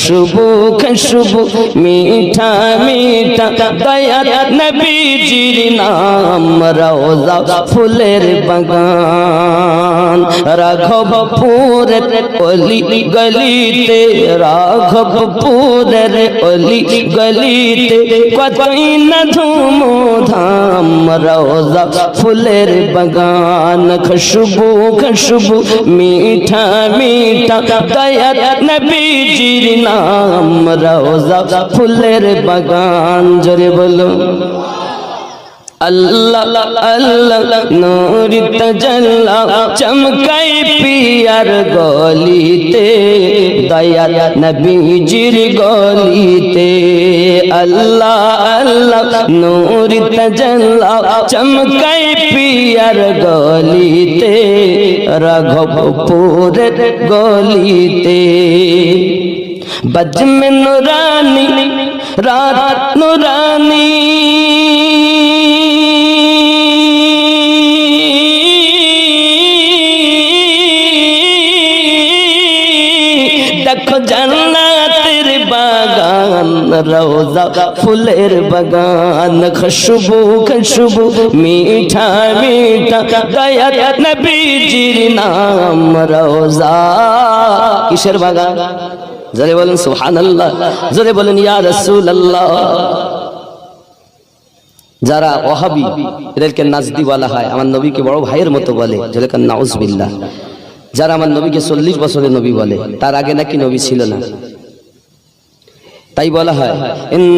खुशबू खुशबू मीठा मीठा दयात नबीजीर नाम रोजा फुलेर बगान राघवपुरेर अली गलीते राघवपुरेर अली गलीते कतई न धूमधाम रोजा फुलेर बगान खुशबू खुशबू मीठा मीठा दयात नबीजीर नाम रोजा फुलेर बगान जोरे बोलो अल्लाह अल्लाह नूर तजल्ला चमकाई पियर गलीते दया नबीजीर गलीते अल्लाह अल्लाह नूर तजल्ला चमकाई पियर गलीते राघवपुरेर गलीते बज में नूरानी रात नूरानी देखो जन्नतेर बागान रोजा फुलेर बगान खुशबू खुशबू मीठा मीठा दयात नबीजीर नाम रोजा किसेर बागान जरे बोलें सुबहानाल्लाह जरे बोलें या रसूलल्लाह যারা ওয়াহাবি এদেরকে নাজদি বলা হয় আমার নবীকে বড় ভাইয়ের মতো বলে যেরকম নাউজুবিল্লাহ যারা আমার নবীকে 40 বছরের নবী বলে তার আগে নাকি নবী ছিল না তাই বলা হয়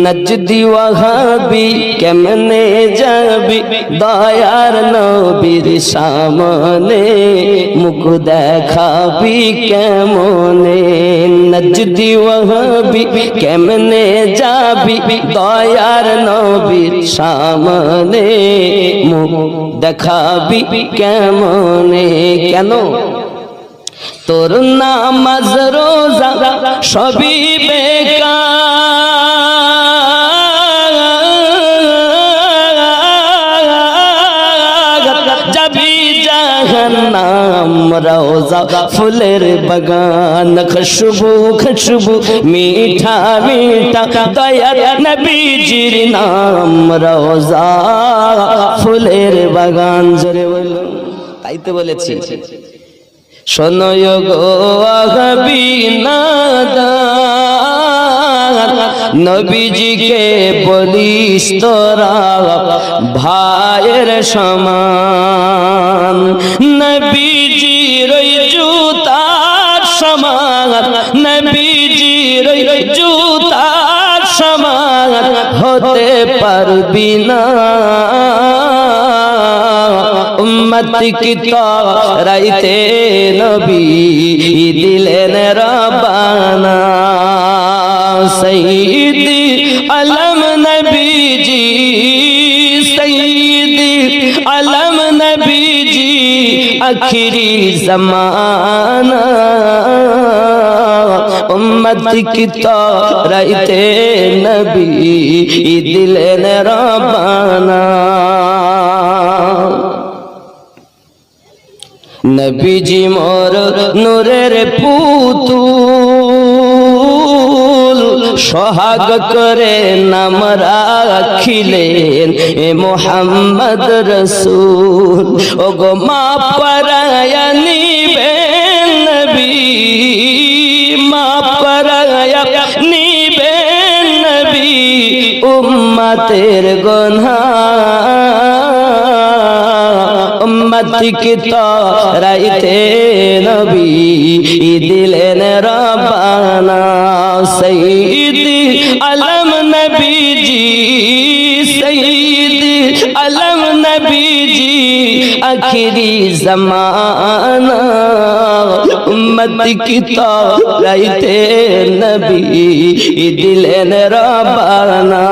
নাজদি ওয়াহাবি কেমনে যাবি দয়ার নবীর সামনে মুখ দেখাবি কেমনে নাজদি ওয়াহাবি কেমনে যাবি দয়ার নবীর সামনে মুখ দেখাবি কেমনে কেন তোর নামাজ রোজা সবই বেকার যাবি জাহান্নাম রোজা ফুলের বাগান খুশবু খুশবু মিঠা মিঠা দয়াত নবীজির নাম রোজা ফুলের বাগান জোরে বলো তাই তো বলেছি শোনো গো ওয়াহাবি নাদান নবীজিকে বলিস তোরা ভাইয়ের সমান নবীজির ওই জুতার সমান নবীজির ওই জুতার সমান হতে পারবি না উম্মত কি তরাইতে নবী দিলেন রব্বানা সৈয়দি আলম নবীজি সৈয়দি আলম নবীজি আখিরি জামানা উম্মত কি তরাইতে নবী দিলেন রব্বানা নবীজি মোর নূরের পুতুল সোহাগ করে নাম রাখিলেন এ মুহাম্মদ রাসূল ওগো মা পরায়া নিবেন নবী মা পরায়া নিবেন নবী উম্মতের গুনাহ উম্মত কি তরাইতে নবী দিলেন রব্বানা সৈয়দি আলম নবীজি সৈয়দি আলম নবীজি আখিরি জামানা উম্মত কি তরাইতে নবী দিলেন রব্বানা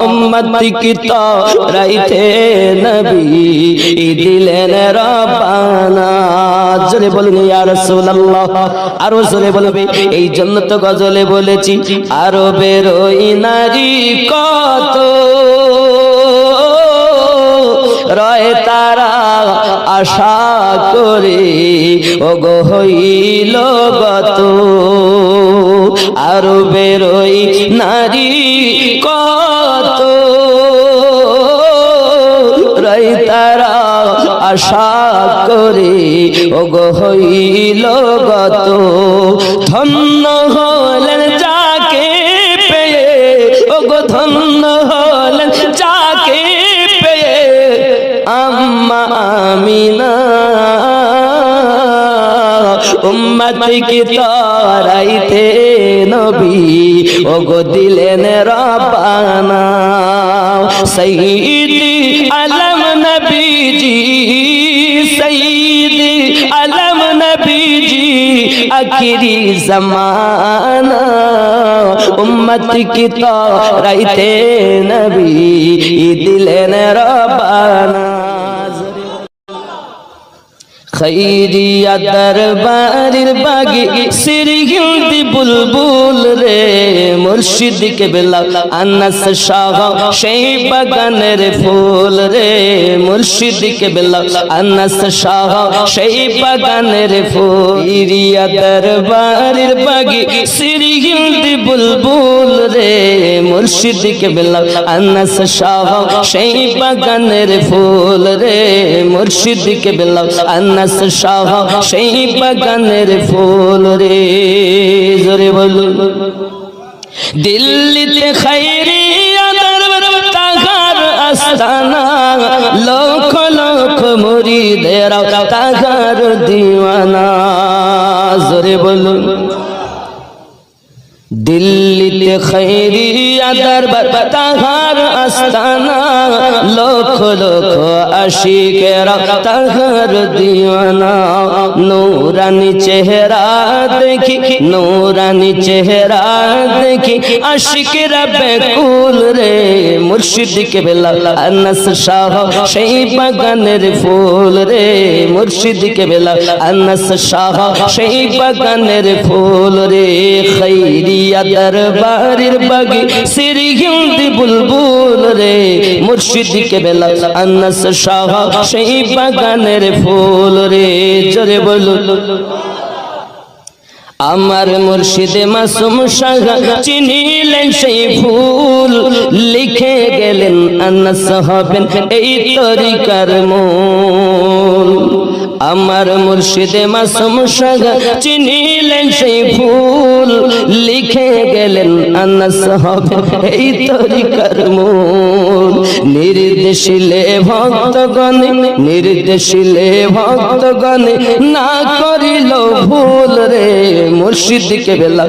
উম্মত কি তরাইতে নবী দিলেন রব্বানা জোরে বলুন ইয়া রাসূলুল্লাহ আরো জোরে বলবে এই জন্য তো গজলে বলেছি আরবের ওই নারী কত রয় তারা আশা করে ওগো হইল গত আরো বেরোই নারী কত রই তারা আশা করে ওগো হইল গত ধন্য হলেন যাকে পেয়ে ওগো ধন্য হলেন যাকে পেয়ে আম্মা আমিনা উম্মত কি তারাইতে নবী ওগো দিলেন রব্বানা সাইয়্যিদি আলম নবীজি সাইয়্যিদি আলম নবীজি আখিরি জামানা উম্মত কি তারাইতে নবী দিলেন রব্বানা খৈরিয়া দরবারের বাগে সিরহিন্দি বুলবুল রে মুর্শিদ কেবলা আনাস শাহ সেই বাগানের ফুল রে মুর্শিদ কেবলা আনাস শাহ সেই বাগানের ফুল খৈরিয়া দরবারের বাগে সিরহিন্দি বুলবুল রে মুর্শিদ কেবলা আনাস শাহ সেই বাগানের ফুল রে মুর্শিদ কেবলা আনাস শাহ সেই বাগানের ফুল রে জোরে বলুন দিল্লিতে খায়রিয়া দরবার তাহার আস্তানা লক্ষ লক্ষ মুরিদেরা তাহার দিওয়ানা জোরে বলুন দিল্লিতে খায়রিয়া দরবার তাহার আস্তানা লক্ষ লক্ষ আশিকেরা তাহার দিওয়ানা নূরানি চেহারা দেখি নূরানি চেহারা দেখি আশিকেরা বেকুল রে মুর্শিদ কেবলা আনাস শাহ সেই বাগানের ফুল রে মুর্শিদ কেবলা আনাস শাহ সেই বাগানের ফুল রে খৈরিয়া দরবারের বাগে সিরহিন্দি বুলবুল রে মুর্শিদ কেবলা আনাস শাহ সেই বাগানের ফুল রে জোরে বলুন আমার মুর্শিদে মাসুম শাহ চিনিলেন সেই ফুল লিখে গেলেন আনাস হবেন এই তরিকার মূল আমার মুর্শিদে মাসুম শাহ চিনিলেন সেই ফুল লিখে গেলেন আনাস হবেন এই তরিকার মূল নির্দেশিলে ভক্তগণে নির্দেশিলে ভক্তগণে না করিল ভুল রে মুর্শিদ কেবলা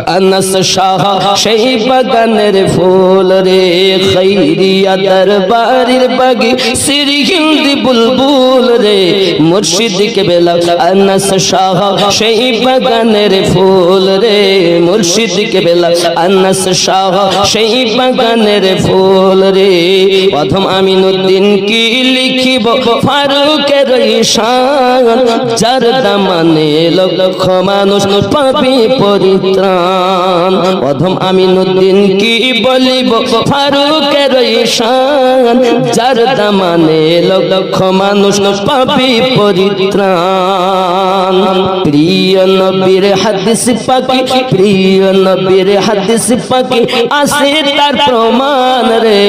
আনাস শাহ সেই বাগানের ফুল রে খৈরিয়া দরবারের বাগে সিরহিন্দি বুলবুল রে মুর্শিদ কেবলা আনাস শাহ সেই বাগানের ফুল রে মুর্শিদ কেবলা আনাস শাহ সেই বাগানের ফুল রে প্রথম আমিনুদ্দিন কি লিখিব ফারুকের ঈশান যার দামানে লক্ষ মানুষ পাপি পরিত্রাণ প্রথম আমিনুদ্দিন কি বলিব ফারুকের ঈশান যার দামানে লক্ষ মানুষ পাপি পরিত্রাণ প্রিয় নবীর হাদিস পাকি প্রিয় নবীর হাদিস পাকি আসে তার প্রমাণ রে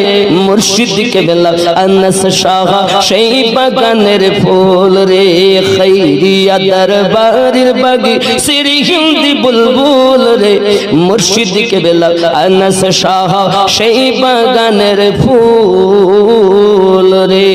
মুর্শিদ কেবলা আনাস শাহ সেই বাগানের ফুল রে খৈরিয়া দরবারের বাগে সিরহিন্দি বুলবুল রে মুর্শিদ কেবলা আনাস শাহ সেই বাগানের ফুল রে